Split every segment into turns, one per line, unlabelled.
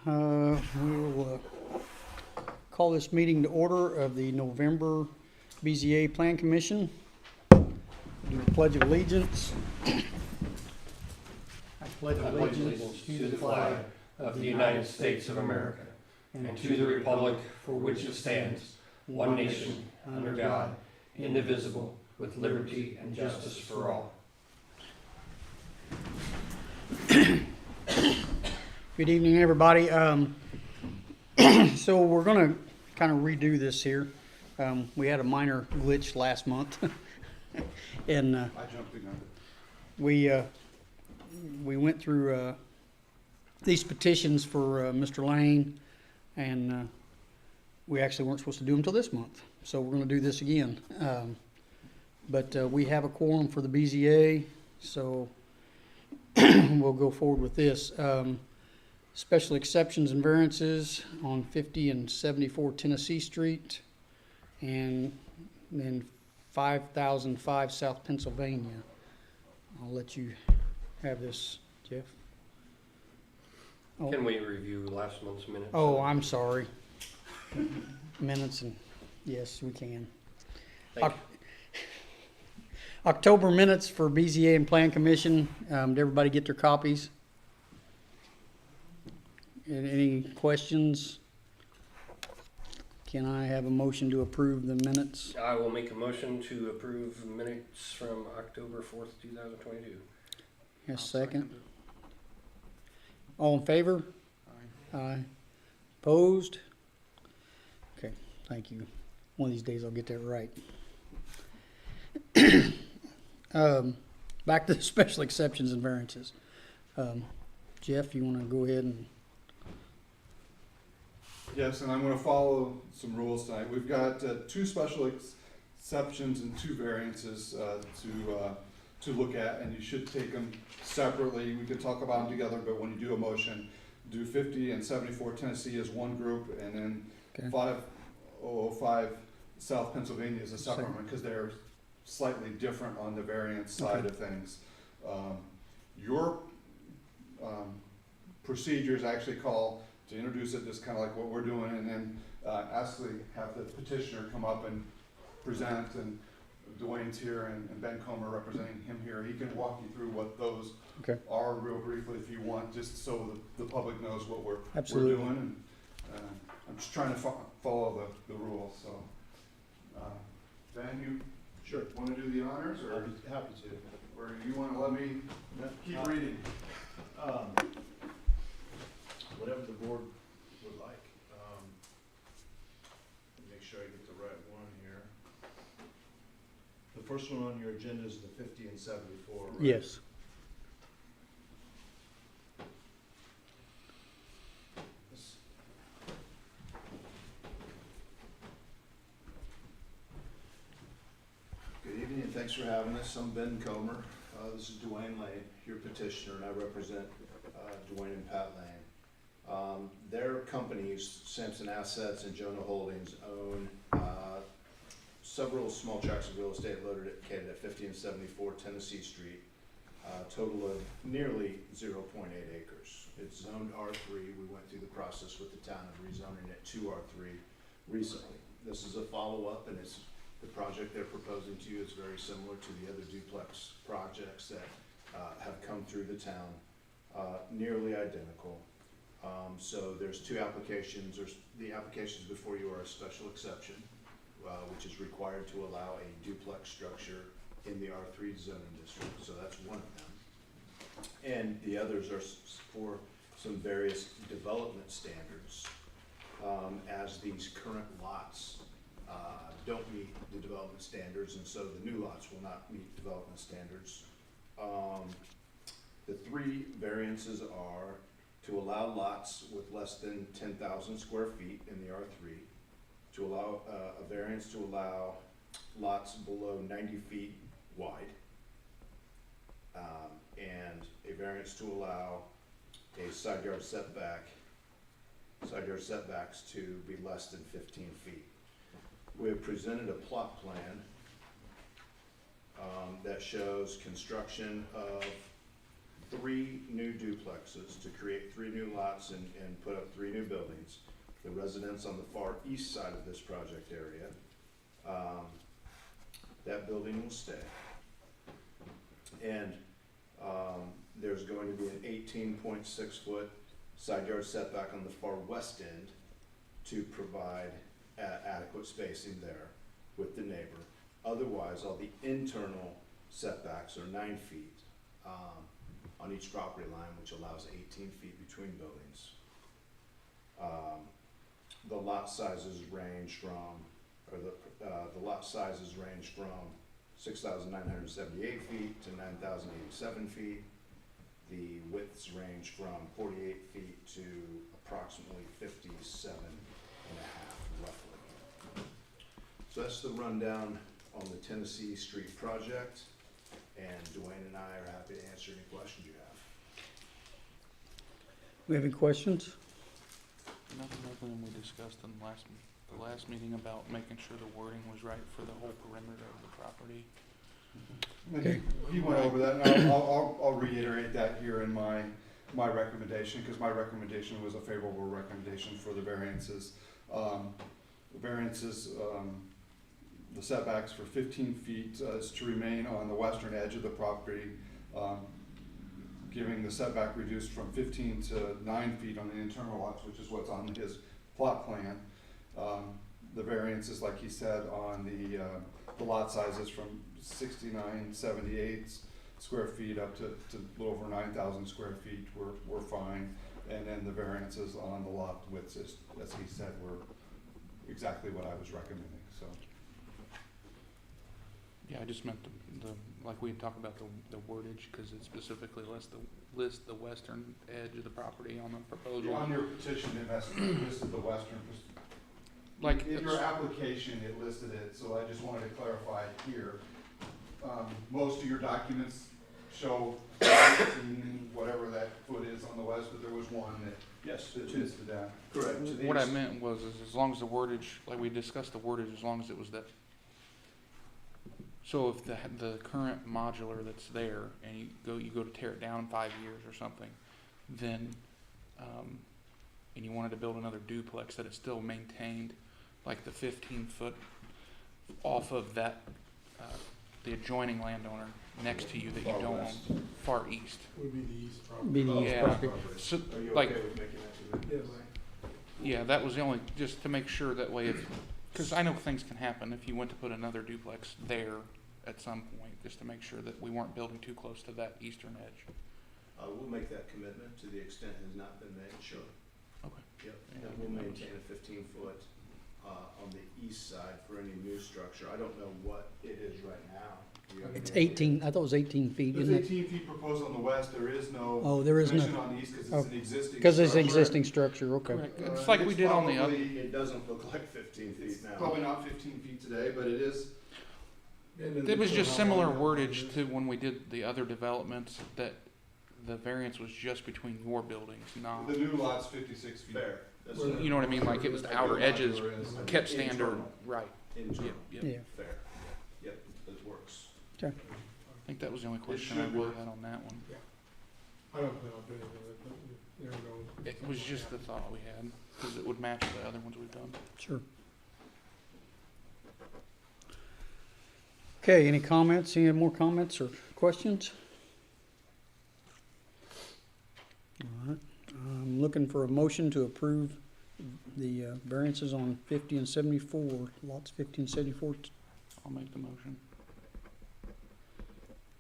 We'll call this meeting to order of the November BZA Plan Commission. Do the Pledge of Allegiance. I pledge
allegiance to the flag of the United States of America and to the republic for which it stands, one nation, under God, indivisible, with liberty and justice for all.
Good evening, everybody. So we're going to kind of redo this here. We had a minor glitch last month, and
I jumped in on
we went through these petitions for Mr. Lane, and we actually weren't supposed to do them until this month. So we're going to do this again. But we have a quorum for the BZA, so we'll go forward with this. Special exceptions and variances on 50 and 74 Tennessee Street, and then 5005 South Pennsylvania. I'll let you have this, Jeff. Oh.
Can we review last month's minutes?
Oh, I'm sorry. Minutes, and yes, we can.
Thank you.
October minutes for BZA and Plan Commission. Did everybody get their copies? Any questions? Can I have a motion to approve the minutes?
I will make a motion to approve minutes from October 4th, 2022.
Yes, second. All in favor?
Aye.
Aye. Opposed? Okay, thank you. One of these days I'll get that right. Back to the special exceptions and variances. Jeff, you want to go ahead and...
Yes, and I'm going to follow some rules tonight. We've got two special exceptions and two variances to look at, and you should take them separately. We can talk about them together, but when you do a motion, do 50 and 74 Tennessee as one group, and then 5005 South Pennsylvania is a separate one, because they're slightly different on the variance side of things. Your procedures actually call to introduce it, just kind of like what we're doing, and then actually have the petitioner come up and present, and Dwayne's here and Ben Comer representing him here. He can walk you through what those are real briefly if you want, just so the public knows what we're doing. And I'm just trying to follow the rules. So Ben, you sure want to do the honors, or
I'd be happy to.
Or do you want to let me keep reading?
Whatever the board would like. Make sure I get the right one here. The first one on your agenda is the 50 and 74, right?
Yes.
Good evening, and thanks for having us. I'm Ben Comer. This is Dwayne Lane, your petitioner, and I represent Dwayne and Pat Lane. Their companies, Sampson Assets and Jonah Holdings, own several small tracts of real estate located at 50 and 74 Tennessee Street, total of nearly 0.8 acres. It's zoned R3. We went through the process with the town of rezoning it to R3 recently. This is a follow-up, and the project they're proposing to you is very similar to the other duplex projects that have come through the town, nearly identical. So there's two applications. The applications before you are a special exception, which is required to allow a duplex structure in the R3 zoning district. So that's one of them. And the others are for some various development standards, as these current lots don't meet the development standards, and so the new lots will not meet development standards. The three variances are to allow lots with less than 10,000 square feet in the R3, to allow a variance to allow lots below 90 feet wide, and a variance to allow a side yard setbacks to be less than 15 feet. We have presented a plot plan that shows construction of 3 new duplexes to create 3 new lots and put up 3 new buildings. The residents on the far east side of this project area, that building will stay. And there's going to be an 18.6 foot side yard setback on the far west end to provide adequate spacing there with the neighbor. Otherwise, all the internal setbacks are 9 feet on each property line, which allows 18 feet between buildings. The lot sizes range from, the lot sizes range from 6,978 feet to 9,087 feet. The widths range from 48 feet to approximately 57 and a half, roughly. So that's the rundown on the Tennessee Street project, and Dwayne and I are happy to answer any questions you have.
We have any questions?
Nothing other than we discussed in the last meeting about making sure the wording was right for the whole perimeter of the property.
Okay.
He went over that, and I'll reiterate that here in my recommendation, because my recommendation was a favorable recommendation for the variances. The setbacks for 15 feet is to remain on the western edge of the property, giving the setback reduced from 15 to 9 feet on the internal lots, which is what's on his plot plan. The variances, like he said, on the lot sizes from 6,978 square feet up to a little over 9,000 square feet were fine. And then the variances on the lot widths, as he said, were exactly what I was recommending, so.
Yeah, I just meant the like we had talked about the wordage, because it specifically lists the western edge of the property on the proposal.
On your petition, it listed the western.
Like
In your application, it listed it, so I just wanted to clarify here. Most of your documents show 18, whatever that foot is on the west, but there was one that
Yes,
listed that.
correct.
What I meant was, is as long as the wordage, like we discussed the wordage, as long as it was that. So if the current modular that's there, and you go to tear it down in 5 years or something, then, and you wanted to build another duplex, that it still maintained like the 15 foot off of that, the adjoining landowner next to you that you
Far
don't
west.
own, far east.
Would be the east property.
Be the east
Yeah.
property.
So,
Are you
like,
okay with making that commitment?
yeah, that was the only, just to make sure that way, because I know things can happen if you went to put another duplex there at some point, just to make sure that we weren't building too close to that eastern edge.
We'll make that commitment to the extent it has not been made, sure.
Okay.
Yep,
Yeah,
and we'll
that was-
maintain a 15 foot on the east side for any new structure. I don't know what it is right now. Do you have
It's
any idea?
18, I thought it was 18 feet,
There's
isn't it?
18 feet proposed on the west, there is no
Oh, there is
dimension
no,
on the east, because
Oh.
it's an existing.
because it's
structure.
existing structure, okay.
Correct. It's like we did on the other.
probably-
It doesn't look like 15
It's
feet now.
probably not 15 feet today, but it is.
It was just similar wordage to when we did the other developments, that the variance was just between your buildings, not,
The new lot's 56 feet.
Fair. That's
Well,
you know what I mean, like it was the outer edges kept standard,
Internal.
right,
Internal.
yep.
Yeah,
Fair. Yep, that works.
I think that was the only question I
should
really
work.
had on that one.
I don't plan on doing it, but you never know.
It was just the thought we had, because it would match the other ones we've done.
sure. Okay, any comments? Any more comments or questions? All right, I'm looking for a motion to approve the variances on 50 and 74, lots 50 and 74.
I'll make the motion.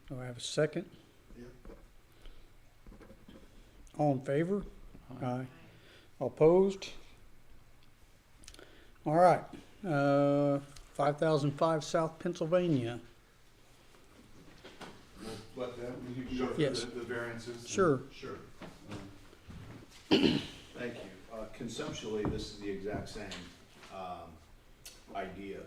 Do I have a second?
Yep.
All in favor?
Aye.
Aye. All opposed? All right, 5005 South Pennsylvania.
We'll let them, you can go through
Yes.
the variances.
Sure.
Sure.
Um,
Thank you. Conceptually, this is the exact same idea.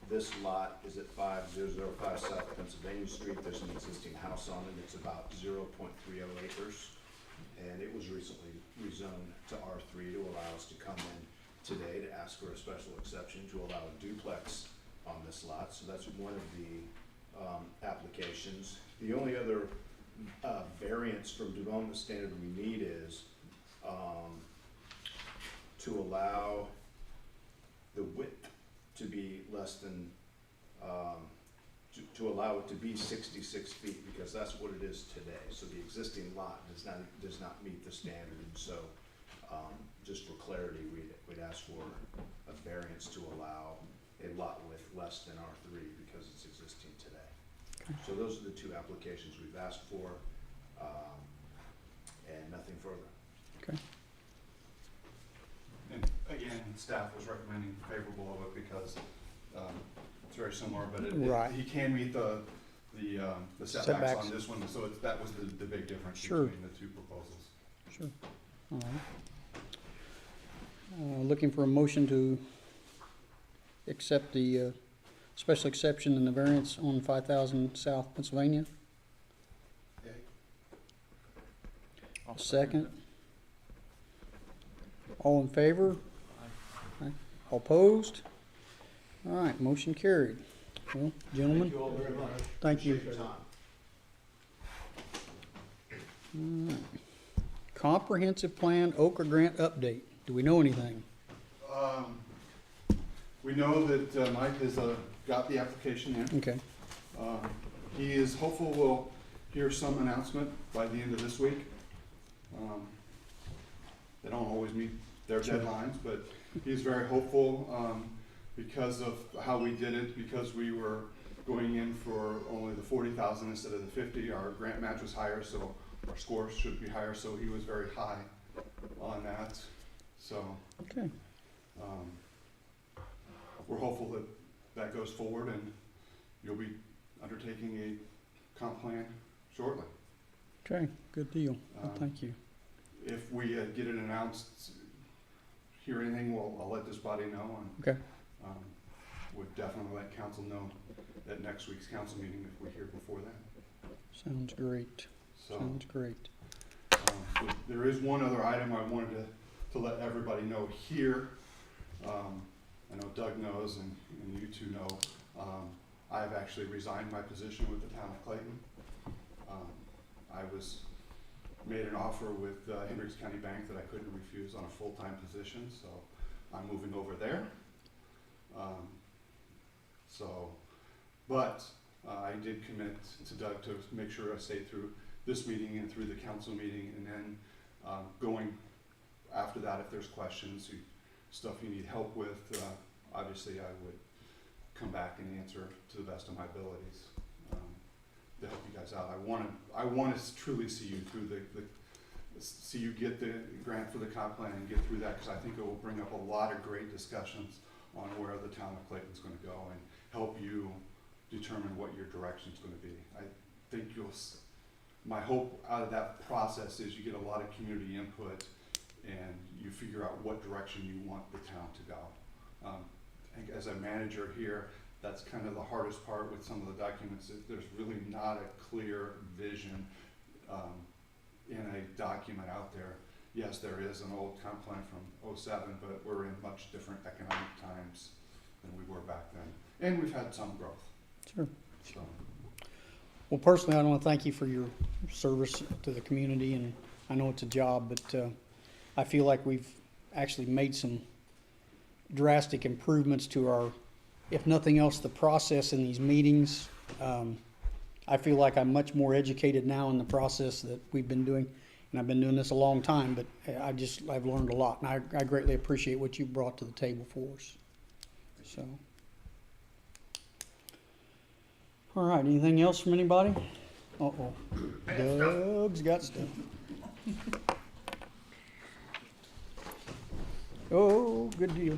This lot is at 5005 South Pennsylvania Street. There's an existing house on it. It's about 0.30 acres. And it was recently rezoned to R3 to allow us to come in today to ask for a special exception to allow a duplex on this lot. So that's one of the applications. The only other variance from development standard we need is to allow the width to be less than, to allow it to be 66 feet, because that's what it is today. So the existing lot does not meet the standard, and so just for clarity, we'd ask for a variance to allow a lot width less than R3 because it's existing today.
Okay.
So those are the two applications we've asked for, and nothing further.
Okay.
And again, staff was recommending favorable of it because it's very similar, but
Right.
he can meet the setbacks
Setbacks.
on this one, so that was the big difference
Sure.
between the two proposals.
Sure. All right. Looking for a motion to accept the special exception and the variance on 5,000 South Pennsylvania.
I'll
Second. All in favor? Aye. All opposed? All right, motion carried. Well, gentlemen,
Thank you all very much.
thank you.
Appreciate your time.
All right. Comprehensive Plan Okra Grant update. Do we know anything?
We know that Mike has got the application in.
Okay,
He is hopeful we'll hear some announcement by the end of this week. They don't always meet their
Sure.
deadlines, but he's very hopeful because of how we did it, because we were going in for only the 40,000 instead of the 50. Our grant match was higher, so our scores should be higher, so he was very high on that. So
okay,
we're hopeful that that goes forward and you'll be undertaking a comp plan shortly.
okay, good deal. Well,
Um,
thank you.
If we get it announced, hear anything, I'll let this body know, and
Okay,
would definitely let council know at next week's council meeting if we hear before then.
sounds great,
So,
sounds great.
there is one other item I wanted to let everybody know here. I know Doug knows and you two know, I've actually resigned my position with the town of Clayton. I was made an offer with Hendricks County Bank that I couldn't refuse on a full-time position, so I'm moving over there. But I did commit to Doug to make sure I stayed through this meeting and through the council meeting, and then going after that, if there's questions, stuff you need help with, obviously I would come back and answer to the best of my abilities to help you guys out. I want to truly see you through see you get the grant for the comp plan and get through that, because I think it will bring up a lot of great discussions on where the town of Clayton's going to go and help you determine what your direction's going to be. I think my hope out of that process is you get a lot of community input and you figure out what direction you want the town to go. I think as a manager here, that's kind of the hardest part with some of the documents. There's really not a clear vision in a document out there. Yes, there is an old comp plan from '07, but we're in much different economic times than we were back then. And we've had some growth.
Sure.
So,
Well, personally, I want to thank you for your service to the community, and I know it's a job, but I feel like we've actually made some drastic improvements to our, if nothing else, the process in these meetings. I feel like I'm much more educated now in the process that we've been doing, and I've been doing this a long time, but I've learned a lot, and I greatly appreciate what you brought to the table for us. So. All right, anything else from anybody? Uh-oh. Doug's got stuff. Oh, good deal.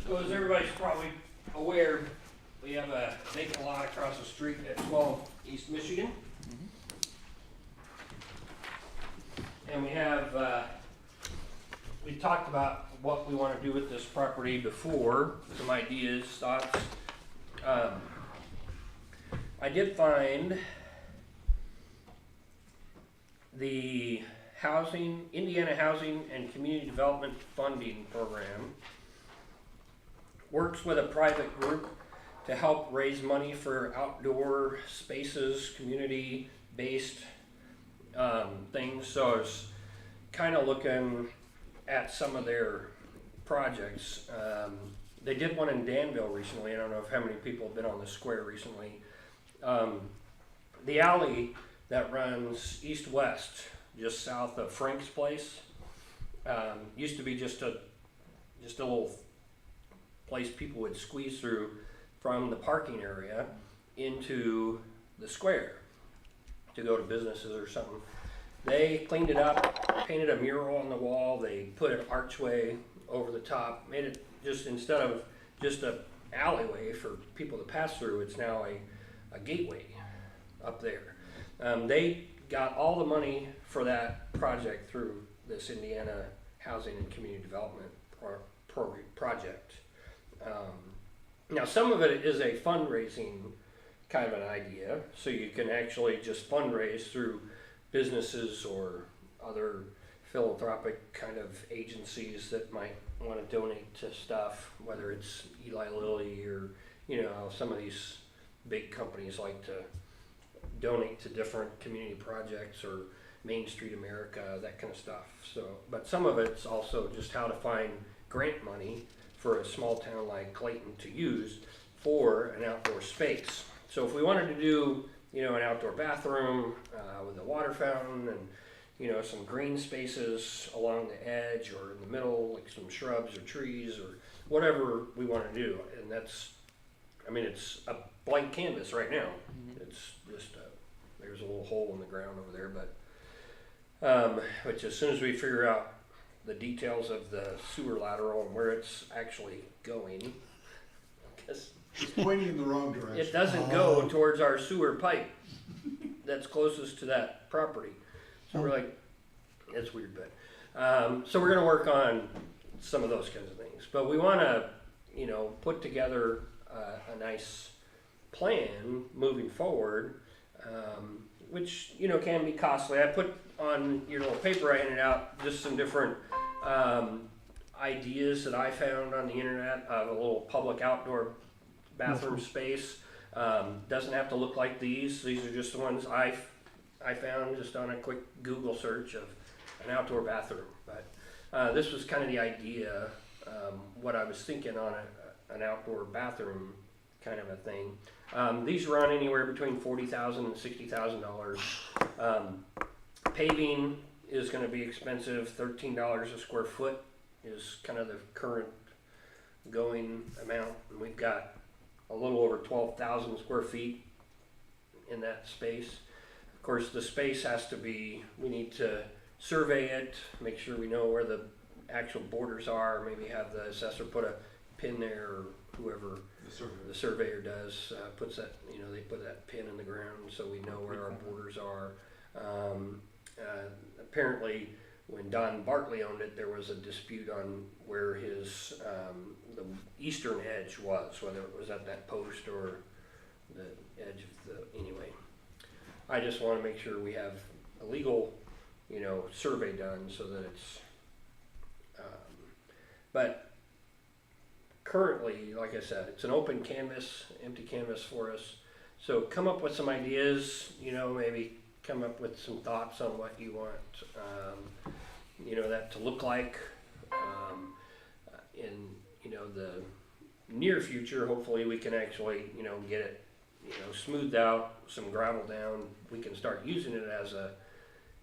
So as everybody's probably aware, we have a vacant lot across the street at 12 East Michigan. And we have, we talked about what we want to do with this property before, some ideas, thoughts. I did find the Indiana Housing and Community Development Funding Program works with a private group to help raise money for outdoor spaces, community-based things. So I was kind of looking at some of their projects. They did one in Danville recently. I don't know if how many people have been on the square recently. The alley that runs east-west, just south of Frank's place, used to be just a little place people would squeeze through from the parking area into the square to go to businesses or something. They cleaned it up, painted a mural on the wall, they put an archway over the top, made it just, instead of just a alleyway for people to pass through, it's now a gateway up there. They got all the money for that project through this Indiana Housing and Community Development project. Now some of it is a fundraising kind of an idea, so you can actually just fundraise through businesses or other philanthropic kind of agencies that might want to donate to stuff, whether it's Eli Lilly or, you know, some of these big companies like to donate to different community projects or Main Street America, that kind of stuff. So, but some of it's also just how to find grant money for a small town like Clayton to use for an outdoor space. So if we wanted to do, you know, an outdoor bathroom with a water fountain and, you know, some green spaces along the edge or in the middle, like some shrubs or trees or whatever we want to do, and that's, I mean, it's a blank canvas right now. It's just there's a little hole in the ground over there, but which as soon as we figure out the details of the sewer lateral and where it's actually going, because
It's pointing in the wrong direction.
it doesn't go towards our sewer pipe that's closest to that property. So we're like, it's weird, but so we're gonna work on some of those kinds of things. But we wanna, you know, put together a nice plan moving forward, which, you know, can be costly. I put on your little paper I handed out just some different ideas that I found on the internet of a little public outdoor bathroom space. Doesn't have to look like these. These are just the ones I found just on a quick Google search of an outdoor bathroom. But this was kind of the idea, what I was thinking on an outdoor bathroom kind of a thing. These run anywhere between $40,000 and $60,000. Paving is going to be expensive. $13 a square foot is kind of the current going amount. And we've got a little over 12,000 square feet in that space. Of course, the space has to be, we need to survey it, make sure we know where the actual borders are, maybe have the assessor put a pin there, or whoever the surveyor does, puts that, you know, they put that pin in the ground so we know where our borders are. Apparently, when Don Bartley owned it, there was a dispute on where his, the eastern edge was, whether it was at that post or the edge of the, anyway. I just want to make sure we have a legal, you know, survey done so that it's, but currently, like I said, it's an open canvas, empty canvas for us. So come up with some ideas, you know, maybe come up with some thoughts on what you want, you know, that to look like in, you know, the near future. Hopefully we can actually, you know, get it, you know, smoothed out, some gravel down. We can start using it as a,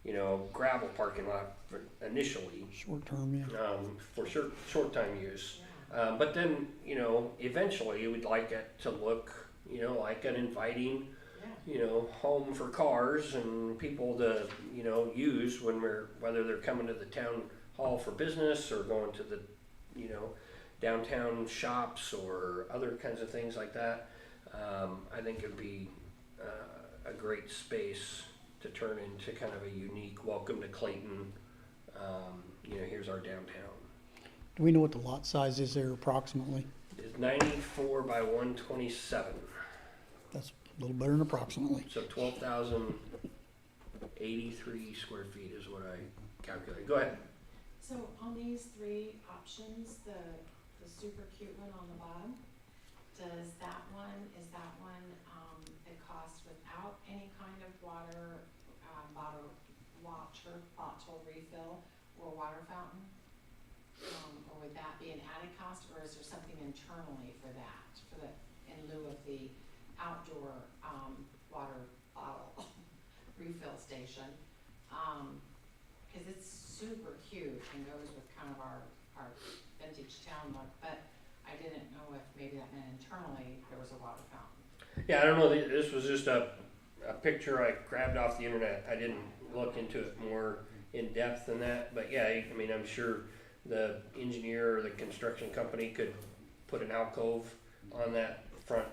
you know, gravel parking lot for initially.
Short term, yeah.
For short time use. But then, you know, eventually we'd like it to look, you know, like an inviting, you know, home for cars and people to, you know, use when whether they're coming to the town hall for business or going to the, you know, downtown shops or other kinds of things like that. I think it'd be a great space to turn into kind of a unique welcome to Clayton. You know, here's our downtown.
Do we know what the lot size is there approximately?
It's 94 by 127.
That's a little better than approximately.
So 12,083 square feet is what I calculated. Go ahead.
So on these three options, the super cute one on the bottom, Does is that one, it costs without any kind of water, bottle refill or water fountain? Or would that be an added cost, or is there something internally for that, in lieu of the outdoor, water bottle refill station? Cause it's super cute and goes with kind of our vintage town look, but I didn't know if maybe that meant internally there was a water fountain.
Yeah, I don't know, this was just a picture I grabbed off the internet. I didn't look into it more in depth than that, but yeah, I mean, I'm sure the engineer or the construction company could put an alcove on that front,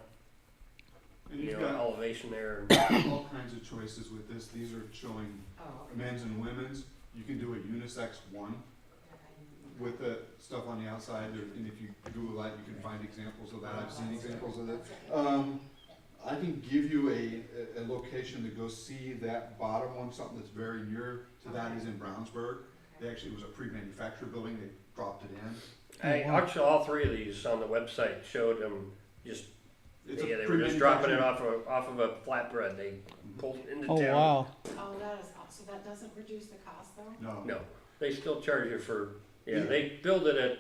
And
you
you've
know,
got
elevation there.
all kinds of choices with this. These are showing
Oh, okay.
men's and women's. You can do a unisex one with the stuff on the outside, and if you Google that, you can find examples of that. I've seen examples of that. I can give you a location to go see that bottom one, something that's very near to that is in Brownsburg. They actually, it was a pre-manufactured building, they dropped it in.
Actually, all three of these on the website showed them just,
It's a
yeah, they were just dropping it
pre-manufactured-
off of a flatbread. They pulled it into
Oh,
town.
wow.
Oh, so that doesn't reduce the cost though?
No.
No, they still charge you for, yeah,
Yeah.
they build it at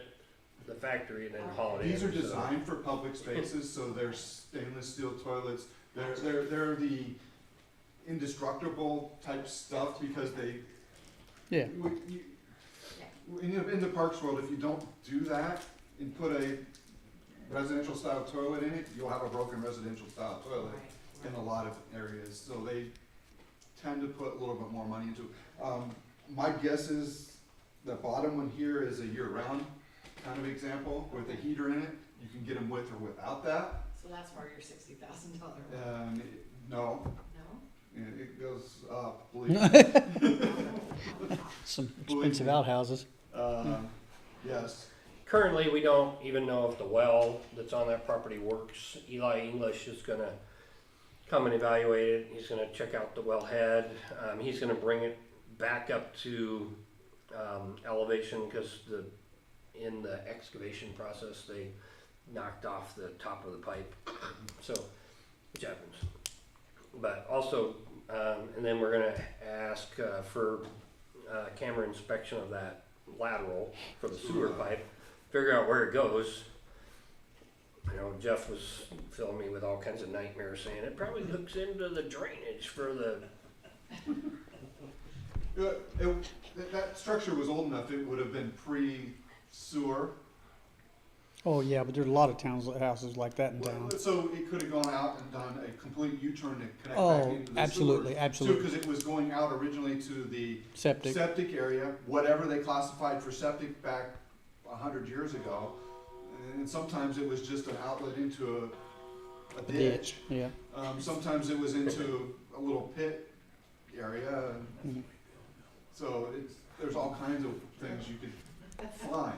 the factory and then haul it in.
These are
so-
designed for public spaces, so they're stainless steel toilets. They're the indestructible type stuff because they,
Yeah.
in the parks world, if you don't do that and put a residential style toilet in it, you'll have a broken residential style toilet in a lot of areas. So they tend to put a little bit more money into it. My guess is the bottom one here is a year-round kind of example with a heater in it. You can get them with or without that.
So that's where your $60,000.
No,
No?
it goes up, believe me.
Some expensive outhouses.
Yes.
Currently, we don't even know if the well that's on that property works. Eli English is gonna come and evaluate it. He's gonna check out the wellhead. He's gonna bring it back up to elevation because in the excavation process they knocked off the top of the pipe. So, which happens. But also, and then we're gonna ask for camera inspection of that lateral for the sewer pipe. Figure out where it goes. You know, Jeff was filling me with all kinds of nightmares saying it probably hooks into the drainage for the.
That structure was old enough, it would have been pre-sewer.
Oh, yeah, but there's a lot of houses like that in town.
So it could have gone out and done a complete U-turn to connect back
Oh,
into the sewer.
absolutely, absolutely.
Because it was going out originally to the
Septic.
septic area, whatever they classified for septic back 100 years ago. And sometimes it was just an outlet into a ditch.
Yeah.
Sometimes it was into a little pit area.
Mhm.
So there's all kinds of things you could find.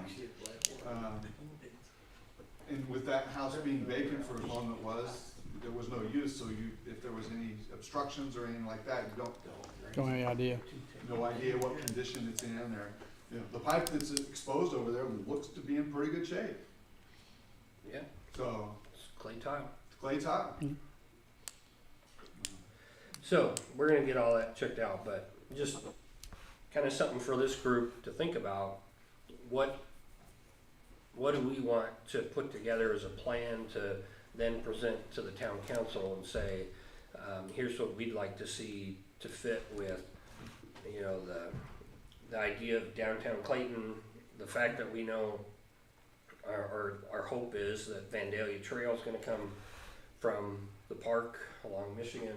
And with that house being vacant for as long as it was, there was no use, so if there was any obstructions or anything like that, you
Don't have any idea.
no idea what condition it's in there. You know, the pipe that's exposed over there looks to be in pretty good shape,
Yeah,
so
it's clay tile.
it's clay tile.
So we're gonna get all that checked out, but just kind of something for this group to think about. What do we want to put together as a plan to then present to the town council and say, here's what we'd like to see to fit with, you know, the idea of downtown Clayton, the fact that we know our hope is that Vandalia Trail is gonna come from the park along Michigan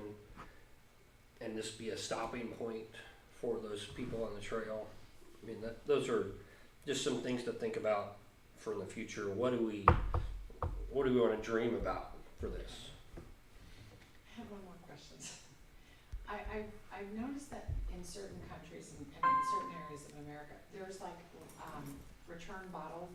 and this be a stopping point for those people on the trail. I mean, those are just some things to think about for the future. What do we want to dream about for this?
I have one more question. I've noticed that in certain countries and in certain areas of America, there's like, return bottle,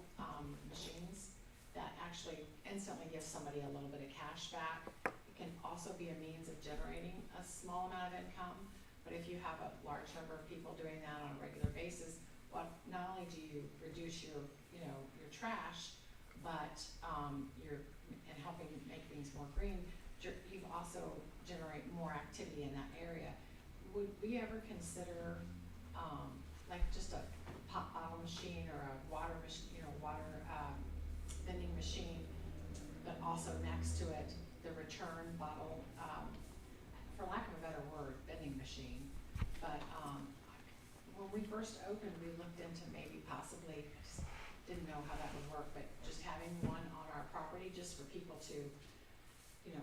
machines that actually instantly give somebody a little bit of cash back. It can also be a means of generating a small amount of income, but if you have a large number of people doing that on a regular basis, not only do you reduce your trash, but you're helping more green, you've also generate more activity in that area. Would we ever consider, like just a pop bottle machine or a water machine, vending machine, but also next to it, the return bottle, for lack of a better word, vending machine. But, when we first opened, we looked into maybe possibly, just didn't know how that would work, but just having one on our property just for people to,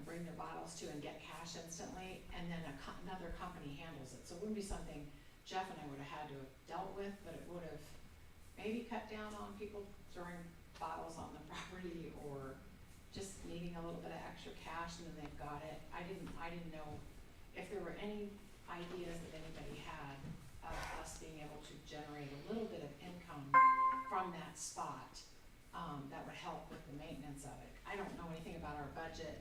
bring their bottles to and get cash instantly, and then another company handles it. So it wouldn't be something Jeff and I would have had to have dealt with, but it would have maybe cut down on people throwing bottles on the property or just needing a little bit of extra cash and then they've got it. I didn't know if there were any ideas that anybody had of us being able to generate a little bit of income from that spot, that would help with the maintenance of it. I don't know anything about our budget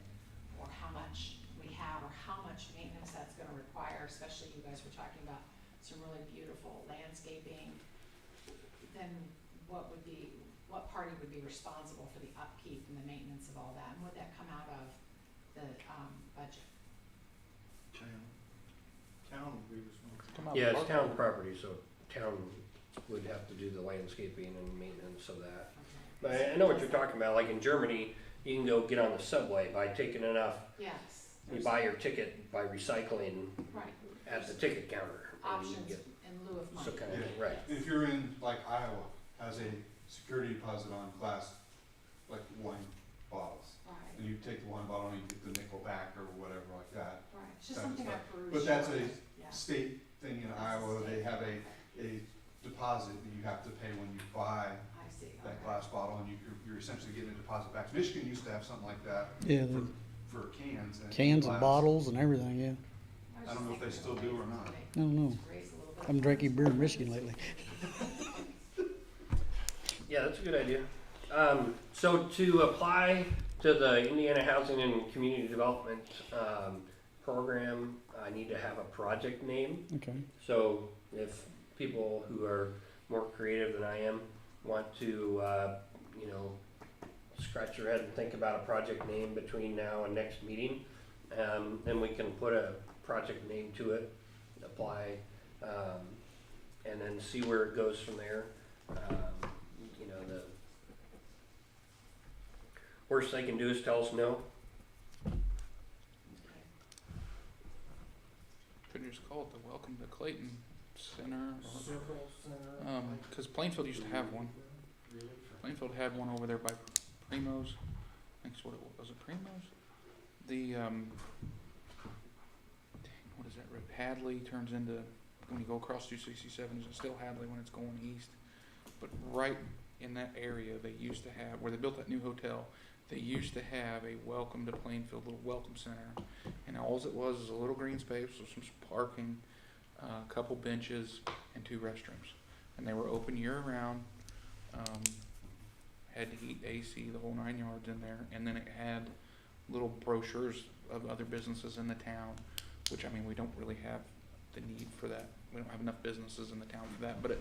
or how much we have or how much maintenance that's gonna require, especially you guys were talking about some really beautiful landscaping. Then what party would be responsible for the upkeep and the maintenance of all that? And would that come out of the, budget?
Town would be responsible.
Come out
Yeah,
of
it's town property, so town would have to do the landscaping and maintenance of that. But I know what you're talking about, like in Germany, you can go get on the subway by taking enough,
Yes.
you buy your ticket by recycling
Right.
at the ticket counter. and you
Options
get-
in lieu of money.
So kind of,
Yeah.
right.
If you're in, like Iowa, has a security deposit on glass, like wine bottles.
Right,
And you take the wine bottle and you get the nickel back or whatever like that.
right. It's just
Type of
something I
stuff.
perused.
But that's a
Yeah.
state thing in Iowa, they have a deposit that you have to pay when you buy
I see.
that
Okay.
glass bottle, and you're essentially getting a deposit back. Michigan used to have something like that
Yeah, the
for cans and
cans and
glass.
bottles and everything, yeah.
I don't know if they still do or not.
I don't know.
Raise a little bit.
I'm drinking beer in Michigan lately.
Yeah, that's a good idea. So to apply to the Indiana Housing and Community Development program, I need to have a project name.
Okay.
So if people who are more creative than I am want to, scratch their head and think about a project name between now and next meeting, then we can put a project name to it, apply, and then see where it goes from there. The worst they can do is tell us no.
Couldn't you just call it the Welcome to Clayton Center?
Circle Center.
Because Plainfield used to have one. Plainfield had one over there by Primo's. I think that's what it was. Was it Primo's? The, what is that road? Hadley turns into, when you go across 267, it's still Hadley when it's going east. But right in that area, they used to have, where they built that new hotel, they used to have a Welcome to Plainfield, little welcome center. And all it was a little green space with some parking, a couple benches, and 2 restrooms. And they were open year round. Had heat, AC, the whole 9 yards in there. And then it had little brochures of other businesses in the town, which, I mean, we don't really have the need for that. We don't have enough businesses in the town for that. But it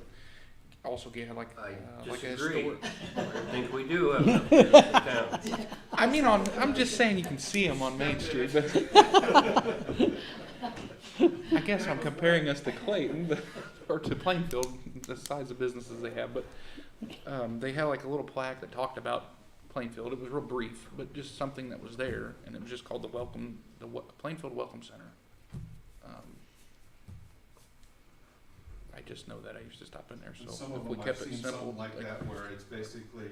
also gave like
I
like a
disagree.
store.
I think we do have enough business in town.
I mean, I'm just saying you can see them on Main Street, but I guess I'm comparing us to Clayton, or to Plainfield, the size of businesses they have. But they had like a little plaque that talked about Plainfield. It was real brief, but just something that was there, and it was just called the Plainfield Welcome Center. I just know that I used to stop in there,
And
so
some
if
of
we
them, I've
kept it
seen
simple,
something like that where it's basically,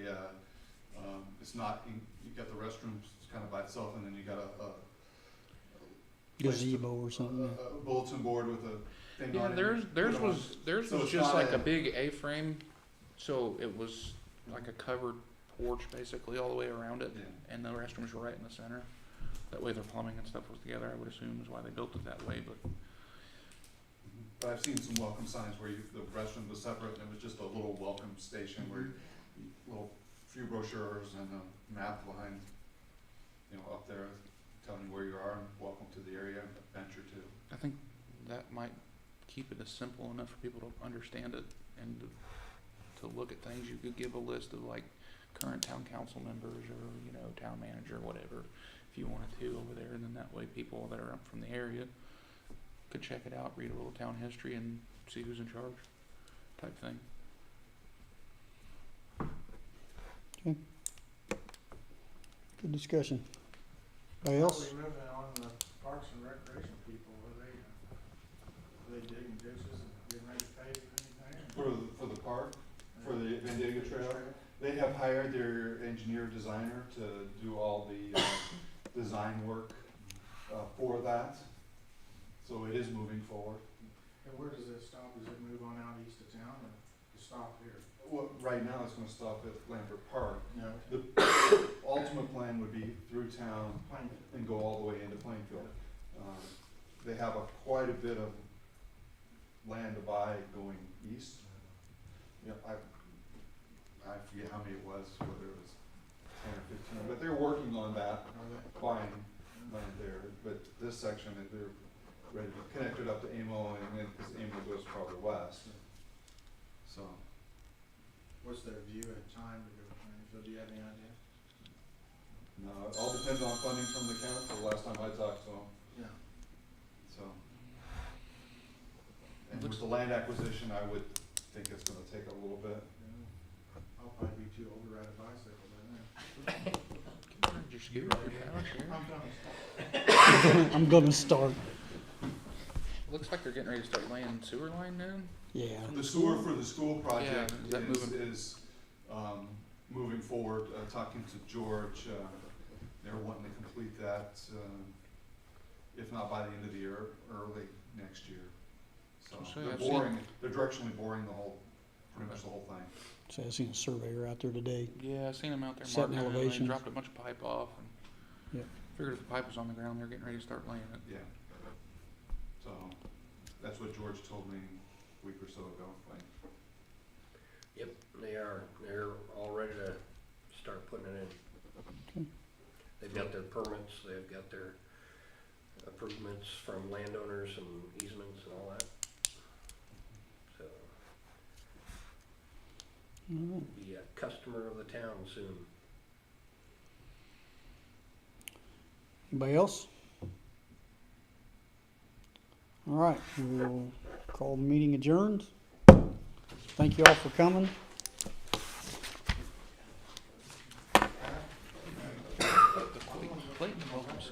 it's not, you got the restrooms kind of by itself, and then you got a
Gazebo or something.
a bulletin board with a thing
yeah,
on it.
theirs
Put 'em
was
So it's
just
not
like
a-
a big A-frame, so it was like a covered porch basically all the way around it,
Yeah.
and the restrooms were right in the center. That way their plumbing and stuff was together, I would assume is why they built it that way, but
But I've seen some welcome signs where the restroom was separate, and it was just a little welcome station where, little few brochures and a map behind, up there telling you where you are and welcome to the area, a bench or 2.
I think that might keep it as simple enough for people to understand it and to look at things. You could give a list of like current town council members or, town manager, whatever. if you wanted to over there, and then that way people that are up from the area could check it out, read a little town history, and see who's in charge, type thing.
Good discussion. Anybody else?
How are we moving on the Parks and Recreation people? Are they digging ditches and getting ready to pave anything?
For the park, for the Vandalia Trail, they have hired their engineer designer to do all the design work for that. So it is moving forward.
And where does it stop? Does it move on out east of town or stop here?
Well, right now it's gonna stop at Lambert Park.
No.
The ultimate plan would be through town and go all the way into Plainfield. They have quite a bit of land to buy going east. You know, I forget how many it was, whether it was 10 or 15, but they're working on that, buying land there. But this section, they're ready to connect it up to Amo, and then, because Amo goes probably west. So,
What's their view at time to go to Plainfield? Do you have any idea?
no, it all depends on funding from the council, last time I talked to them,
Yeah.
so. And with the land acquisition, I would think it's gonna take a little bit.
I'll probably be too old to ride a bicycle by then.
Your scooter, your power chair.
I'm gonna
I'm gonna start.
Looks like they're getting ready to start laying sewer line now.
Yeah.
The sewer for the school project
Yeah, is that moving?
is moving forward, talking to George, they're wanting to complete that, if not by the end of the year, early next year. So
So
they're
I've seen-
boring, they're directionally boring the whole, pretty much the whole thing.
So I seen a surveyor out there today.
Yeah, I seen them out there
Setting
marking it, and they
elevations.
dropped a bunch of pipe off, and
Yep.
figured if the pipe was on the ground, they're getting ready to start laying it.
Yeah. So that's what George told me a week or so ago.
Yep, they're all ready to start putting it in.
Okay.
They've got their permits, they've got their improvements from landowners and easements and all that. So,
All right.
be a customer of the town soon.
Anybody else? All right, we'll call the meeting adjourned. Thank you all for coming.
Clayton Williams.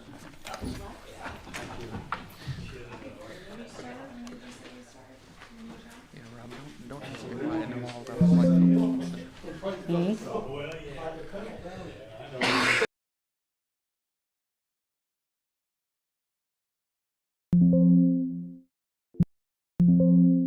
Yeah, Rob, don't ask me why I know all about Plainfield.
Mhm.